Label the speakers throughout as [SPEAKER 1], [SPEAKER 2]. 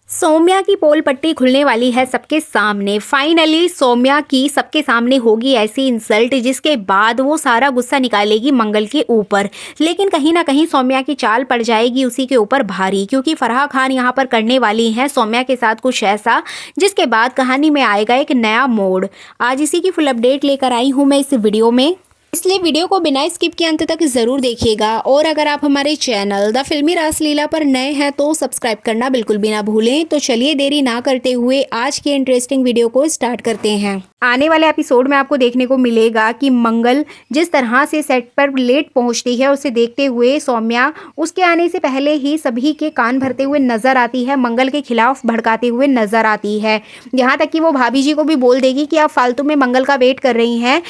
[SPEAKER 1] सौम्या की पोल पट्टी खुलने वाली है सबके सामने। फाइनली सौम्या की सबके सामने होगी ऐसी इंसल्ट जिसके बाद वो सारा गुस्सा निकालेगी मंगल के ऊपर। लेकिन कहीं ना कहीं सौम्या की चाल पड़ जाएगी उसी के ऊपर भारी, क्योंकि फराह खान यहाँ पर करने वाली हैं सौम्या के साथ कुछ ऐसा जिसके बाद कहानी में आएगा एक नया मोड़। आज इसी की फुल अपडेट लेकर आई हूँ मैं इस वीडियो में, इसलिए वीडियो को बिना स्किप के अंत तक ज़रूर देखिएगा। और अगर आप हमारे चैनल द फिल्मी रासलीला पर नए हैं तो सब्सक्राइब करना बिल्कुल भी ना भूलें। तो चलिए देरी ना करते हुए आज के इंटरेस्टिंग वीडियो को स्टार्ट करते हैं। आने वाले एपिसोड में आपको देखने को मिलेगा कि मंगल जिस तरह से सेट पर लेट पहुंचती है उसे देखते हुए सौम्या उसके आने से पहले ही सभी के कान भरते हुए नजर आती है, मंगल के खिलाफ भड़काते हुए नजर आती है। यहाँ तक कि वो भाभी जी को भी बोल देगी कि आप फालतू में मंगल का वेट कर रही हैं,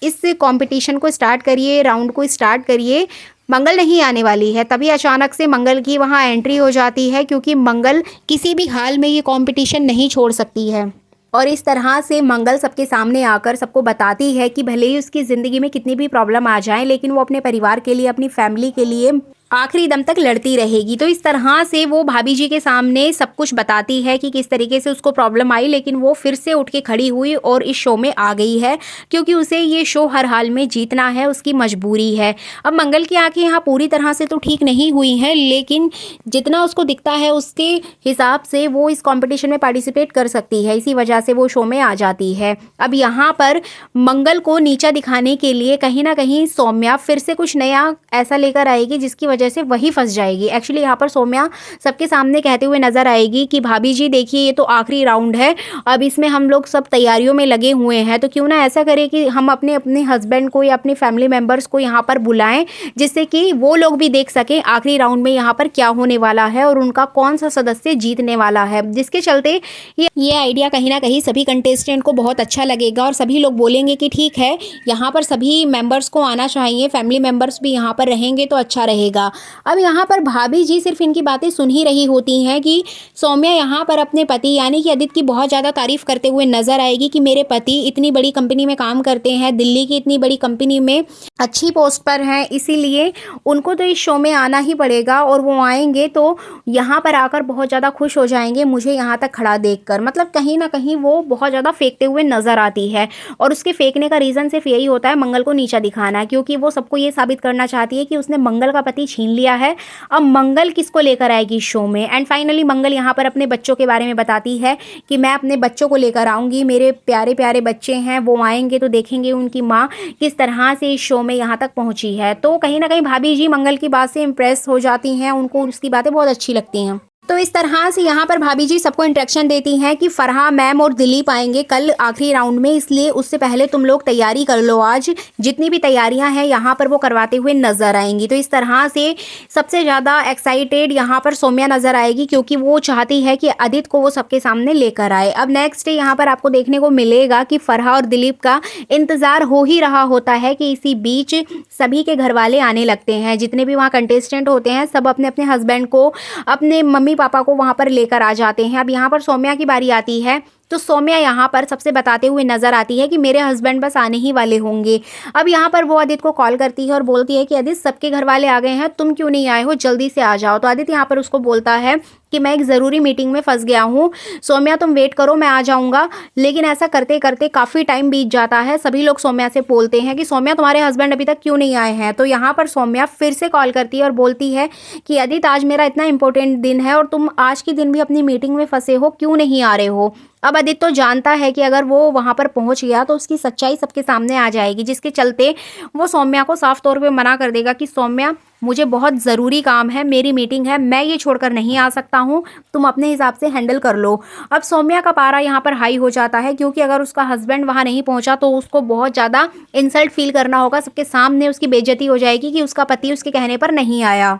[SPEAKER 1] इस कंपटीशन को स्टार्ट करिए, राउंड को स्टार्ट करिए, मंगल नहीं आने वाली है। तभी अचानक से मंगल की वहां एंट्री हो जाती है, क्योंकि मंगल किसी भी हाल में ये कंपटीशन नहीं छोड़ सकती है। और इस तरह से मंगल सबके सामने आकर सबको बताती है कि भले ही उसकी ज़िंदगी में कितनी भी प्रॉब्लम आ जाए, लेकिन वो अपने परिवार के लिए, अपनी फैमिली के लिए आखिरी दम तक लड़ती रहेगी। तो इस तरह से वो भाभी जी के सामने सब कुछ बताती है कि किस तरीके से उसको प्रॉब्लम आई, लेकिन वो फिर से उठ के खड़ी हुई और इस शो में आ गई है, क्योंकि उसे ये शो हर हाल में जीतना है, उसकी मजबूरी है। अब मंगल की आंखें यहाँ पूरी तरह से तो ठीक नहीं हुई हैं, लेकिन जितना उसको दिखता है उसके हिसाब से वो इस कॉम्पिटिशन में पार्टिसिपेट कर सकती है, इसी वजह से वो शो में आ जाती है। अब यहाँ पर मंगल को नीचा दिखाने के लिए कहीं ना कहीं सौम्या फिर से कुछ नया ऐसा लेकर आएगी जिसकी वजह से वही फंस जाएगी। एक्चुअली यहाँ पर सौम्या सबके सामने कहते हुए नजर आएगी कि भाभी जी देखिए, ये तो आखिरी राउंड है, अब इसमें हम लोग सब तैयारियों में लगे हुए हैं, तो क्यों ना ऐसा करें कि हम अपने अपने हस्बैंड को या अपने फैमिली मेंबर्स को यहाँ पर बुलाएं, जिससे कि वो लोग भी देख सकें आखिरी राउंड में यहाँ पर क्या होने वाला है और उनका कौन सा सदस्य जीतने वाला है। जिसके चलते ये आइडिया कहीं ना कहीं सभी कंटेस्टेंट को बहुत अच्छा लगेगा और सभी लोग बोलेंगे कि ठीक है, यहाँ पर सभी मेंबर्स को आना चाहिए, फैमिली मेंबर्स भी यहाँ पर रहेंगे तो अच्छा रहेगा। अब यहाँ पर भाभी जी सिर्फ इनकी बातें सुन ही रही होती हैं कि सौम्या यहाँ पर अपने पति यानी कि आदित्य की बहुत ज़्यादा तारीफ करते हुए नजर आएगी कि मेरे पति इतनी बड़ी कंपनी में काम करते हैं, दिल्ली की इतनी बड़ी कंपनी में अच्छी पोस्ट पर हैं, इसीलिए उनको तो इस शो में आना ही पड़ेगा और वो आएंगे तो यहाँ पर आकर बहुत ज़्यादा खुश हो जाएंगे मुझे यहाँ तक खड़ा देखकर। मतलब कहीं ना कहीं वो बहुत ज़्यादा फेंकते हुए नजर आती है, और उसके फेंकने का रीज़न सिर्फ यही होता है मंगल को नीचा दिखाना, क्योंकि वो सबको ये साबित करना चाहती है कि उसने मंगल का पति छीन लिया है। अब मंगल किसको लेकर आएगी शो में। एंड फाइनली मंगल यहाँ पर अपने बच्चों के बारे में बताती है कि मैं अपने बच्चों को लेकर आऊँगी, मेरे प्यारे प्यारे बच्चे हैं, वो आएंगे तो देखेंगे उनकी माँ किस तरह से इस शो में यहाँ तक पहुँची है। तो कहीं ना कहीं भाभी जी मंगल की बात से इम्प्रेस हो जाती हैं, उनको उसकी बातें बहुत अच्छी लगती हैं। तो इस तरह से यहाँ पर भाभी जी सबको इंस्ट्रक्शन देती हैं कि फरहा मैम और दिलीप आएंगे कल आखिरी राउंड में, इसलिए उससे पहले तुम लोग तैयारी कर लो। आज जितनी भी तैयारियां हैं यहाँ पर वो करवाते हुए नजर आएंगी। तो इस तरह से सबसे ज़्यादा एक्साइटेड यहाँ पर सौम्या नजर आएगी, क्योंकि वो चाहती है कि आदित्य को वो सबके सामने लेकर आए। अब नेक्स्ट डे यहाँ पर आपको देखने को मिलेगा कि फरहा और दिलीप का इंतज़ार हो ही रहा होता है कि इसी बीच सभी के घर वाले आने लगते हैं। जितने भी वहाँ कंटेस्टेंट होते हैं सब अपने अपने हस्बैंड को, अपने मम्मी पापा को वहां पर लेकर आ जाते हैं। अब यहाँ पर सौम्या की बारी आती है, तो सौम्या यहाँ पर सबसे बताते हुए नजर आती है कि मेरे हस्बैंड बस आने ही वाले होंगे। अब यहाँ पर वो आदित्य को कॉल करती है और बोलती है कि आदित्य सबके घर वाले आ गए हैं, तुम क्यों नहीं आए हो, जल्दी से आ जाओ। तो आदित्य यहाँ पर उसको बोलता है कि मैं एक ज़रूरी मीटिंग में फंस गया हूँ, सौम्या तुम वेट करो, मैं आ जाऊँगा। लेकिन ऐसा करते करते काफ़ी टाइम बीत जाता है। सभी लोग सौम्या से बोलते हैं कि सौम्या तुम्हारे हस्बैंड अभी तक क्यों नहीं आए हैं। तो यहाँ पर सौम्या फिर से कॉल करती है और बोलती है कि आदित्य आज मेरा इतना इंपॉर्टेंट दिन है और तुम आज के दिन भी अपनी मीटिंग में फंसे हो, क्यों नहीं आ रहे हो। अब आदित्य तो जानता है कि अगर वो वहां पर पहुंच गया तो उसकी सच्चाई सबके सामने आ जाएगी, जिसके चलते वो सौम्या को साफ तौर पे मना कर देगा कि सौम्या मुझे बहुत ज़रूरी काम है, मेरी मीटिंग है, मैं ये छोड़कर नहीं आ सकता हूँ, तुम अपने हिसाब से हैंडल कर लो। अब सौम्या का पारा यहाँ पर हाई हो जाता है, क्योंकि अगर उसका हस्बैंड वहाँ नहीं पहुँचा तो उसको बहुत ज़्यादा इंसल्ट फील करना होगा, सबके सामने उसकी बेइज्जती हो जाएगी कि उसका पति उसके कहने पर नहीं आया।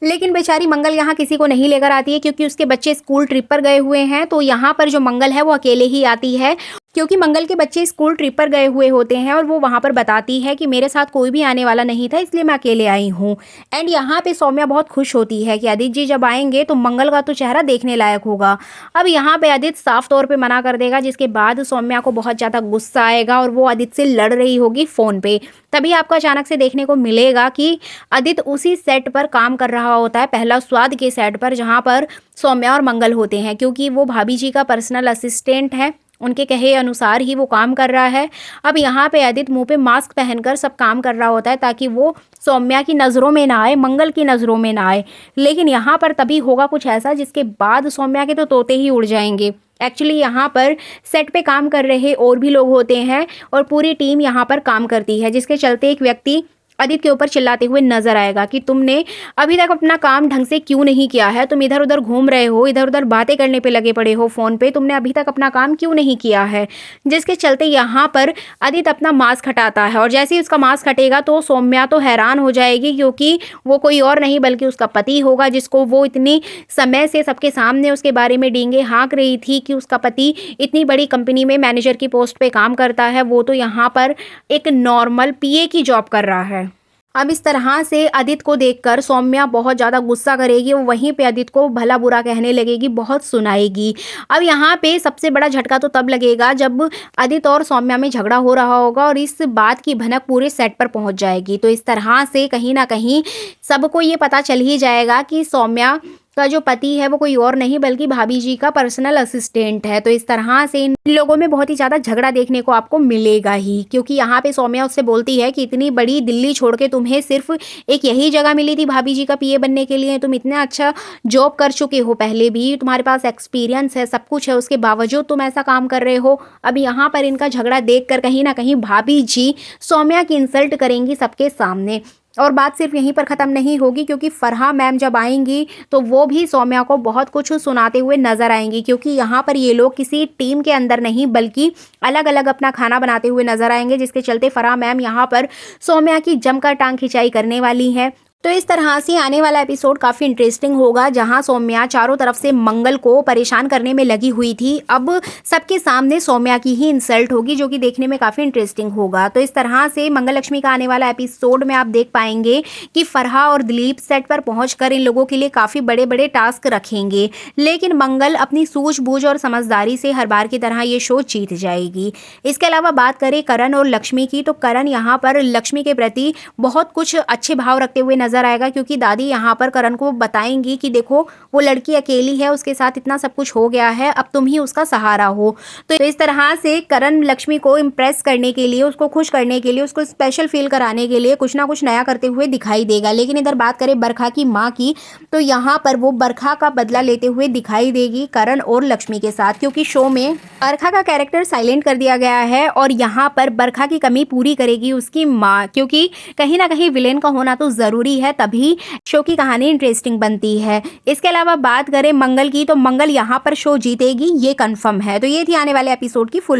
[SPEAKER 1] लेकिन बेचारी मंगल यहाँ किसी को नहीं लेकर आती है, क्योंकि उसके बच्चे स्कूल ट्रिप पर गए हुए हैं। तो यहाँ पर जो मंगल है वो अकेले ही आती है क्योंकि मंगल के बच्चे स्कूल ट्रिप पर गए हुए होते हैं और वो वहाँ पर बताती है कि मेरे साथ कोई भी आने वाला नहीं था, इसलिए मैं अकेले आई हूँ। एंड यहाँ पे सौम्या बहुत खुश होती है कि आदित्य जी जब आएंगे तो मंगल का तो चेहरा देखने लायक होगा। अब यहाँ पे आदित्य साफ तौर पे मना कर देगा, जिसके बाद सौम्या को बहुत ज़्यादा गुस्सा आएगा और वो आदित्य से लड़ रही होगी फ़ोन पे। तभी आपको अचानक से देखने को मिलेगा कि आदित्य उसी सेट पर काम कर रहा होता है, पहला स्वाद के सेट पर, जहाँ पर सौम्या और मंगल होते हैं, क्योंकि वो भाभी जी का पर्सनल असिस्टेंट है। उनके कहे अनुसार ही वो काम कर रहा है। अब यहाँ पे आदित्य मुंह पे मास्क पहनकर सब काम कर रहा होता है ताकि वो सौम्या की नज़रों में ना आए, मंगल की नज़रों में ना आए। लेकिन यहाँ पर तभी होगा कुछ ऐसा जिसके बाद सौम्या के तो तोते ही उड़ जाएंगे। एक्चुअली यहाँ पर सेट पे काम कर रहे और भी लोग होते हैं और पूरी टीम यहाँ पर काम करती है, जिसके चलते एक व्यक्ति आदित्य के ऊपर चिल्लाते हुए नजर आएगा कि तुमने अभी तक अपना काम ढंग से क्यों नहीं किया है, तुम इधर उधर घूम रहे हो, इधर उधर बातें करने पे लगे पड़े हो फ़ोन पे, तुमने अभी तक अपना काम क्यों नहीं किया है। जिसके चलते यहाँ पर आदित्य अपना मास्क हटाता है और जैसे ही उसका मास्क हटेगा तो सौम्या तो हैरान हो जाएगी, क्योंकि वो कोई और नहीं बल्कि उसका पति होगा, जिसको वो इतनी समय से सबके सामने उसके बारे में डींगे हाँक रही थी कि उसका पति इतनी बड़ी कंपनी में मैनेजर की पोस्ट पे काम करता है, वो तो यहाँ पर एक नॉर्मल पीए की जॉब कर रहा है। अब इस तरह से आदित्य को देखकर सौम्या बहुत ज़्यादा गुस्सा करेगी, वो वहीं पे आदित्य को भला बुरा कहने लगेगी, बहुत सुनाएगी। अब यहाँ पे सबसे बड़ा झटका तो तब लगेगा जब आदित्य और सौम्या में झगड़ा हो रहा होगा और इस बात की भनक पूरे सेट पर पहुँच जाएगी। तो इस तरह से कहीं ना कहीं सबको ये पता चल ही जाएगा कि सौम्या का जो पति है वो कोई और नहीं बल्कि भाभी जी का पर्सनल असिस्टेंट है। तो इस तरह से इन लोगों में बहुत ही ज़्यादा झगड़ा देखने को आपको मिलेगा ही, क्योंकि यहाँ पे सौम्या उससे बोलती है कि इतनी बड़ी दिल्ली छोड़ के तुम्हें सिर्फ एक यही जगह मिली थी भाभी जी का पीए बनने के लिए, तुम इतना अच्छा जॉब कर चुके हो, पहले भी तुम्हारे पास एक्सपीरियंस है, सब कुछ है, उसके बावजूद तुम ऐसा काम कर रहे हो। अब यहाँ पर इनका झगड़ा देख कर कहीं ना कहीं भाभी जी सौम्या की इंसल्ट करेंगी सबके सामने। और बात सिर्फ यहीं पर ख़त्म नहीं होगी, क्योंकि फरहा मैम जब आएंगी तो वो भी सौम्या को बहुत कुछ सुनाते हुए नजर आएंगी, क्योंकि यहाँ पर ये लोग किसी टीम के अंदर नहीं बल्कि अलग अलग अपना खाना बनाते हुए नजर आएंगे, जिसके चलते फरहा मैम यहाँ पर सौम्या की जमकर टांग खिंचाई करने वाली हैं। तो इस तरह से आने वाला एपिसोड काफ़ी इंटरेस्टिंग होगा, जहां सौम्या चारों तरफ से मंगल को परेशान करने में लगी हुई थी, अब सबके सामने सौम्या की ही इंसल्ट होगी, जो कि देखने में काफ़ी इंटरेस्टिंग होगा। तो इस तरह से मंगल लक्ष्मी का आने वाला एपिसोड में आप देख पाएंगे कि फरहा और दिलीप सेट पर पहुंचकर इन लोगों के लिए काफ़ी बड़े बड़े टास्क रखेंगे, लेकिन मंगल अपनी सूझबूझ और समझदारी से हर बार की तरह ये शो जीत जाएगी। इसके अलावा बात करें करण और लक्ष्मी की, तो करण यहाँ पर लक्ष्मी के प्रति बहुत कुछ अच्छे भाव रखते हुए नजर आएगा, क्योंकि दादी यहाँ पर करण को बताएंगी कि देखो वो लड़की अकेली है, उसके साथ इतना सब कुछ हो गया है, अब तुम ही उसका सहारा हो। तो इस तरह से करण लक्ष्मी को इम्प्रेस करने के लिए, उसको खुश करने के लिए, उसको स्पेशल फील कराने के लिए कुछ ना कुछ नया करते हुए दिखाई देगा। लेकिन इधर बात करें बरखा की माँ की, तो यहाँ पर वो बरखा का बदला लेते हुए दिखाई देगी करण और लक्ष्मी के साथ, क्योंकि शो में बरखा का कैरेक्टर साइलेंट कर दिया गया है और यहाँ पर बरखा की कमी पूरी करेगी उसकी माँ, क्योंकि कहीं ना कहीं विलेन का होना तो ज़रूरी है, तभी शो की कहानी इंटरेस्टिंग बनती है। इसके अलावा बात करें मंगल की, तो मंगल यहाँ पर शो जीतेगी, ये कंफर्म है। तो ये थी आने वाले एपिसोड की फुल